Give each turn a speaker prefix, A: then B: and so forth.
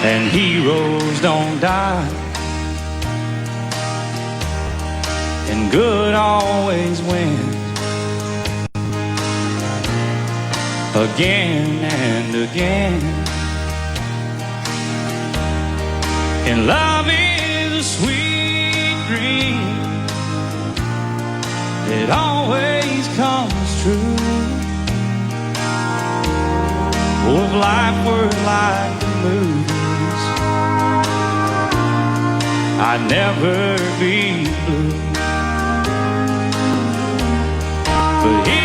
A: and heroes don't die, and good always wins again and again. And love is a sweet dream that always comes true. Oh, if life were like the movies, I'd never be blue. But